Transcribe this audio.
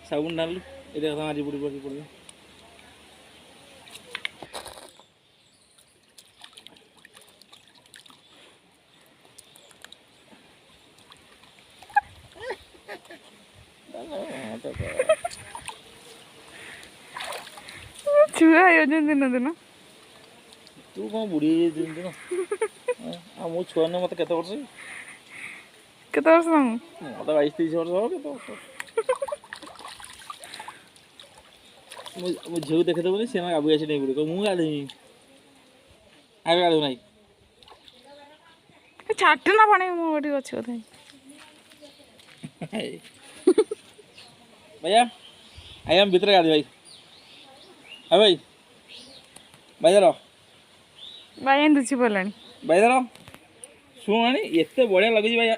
साबुन डाल लू ये देखो आज बुड़ी पड़ी पड़ी छुआ दिन दिन तू कौन बुढ़ी दिन दिन मो छुआ न मत केते वर्ष केते वर्ष मु मत 22-23 वर्ष हो केते वर्ष मो झिउ देखे देबनी से ना आबु आसी नहीं बुड़ी मु गाली आगे गाली नहीं छाट ना पानी मो बड़ी अच्छी कथा भैया आया हम भीतर गाली भाई हाँ भाई भाई दर भाई दुची पड़ानी भाई दर शुणी एत बढ़िया लगे भाई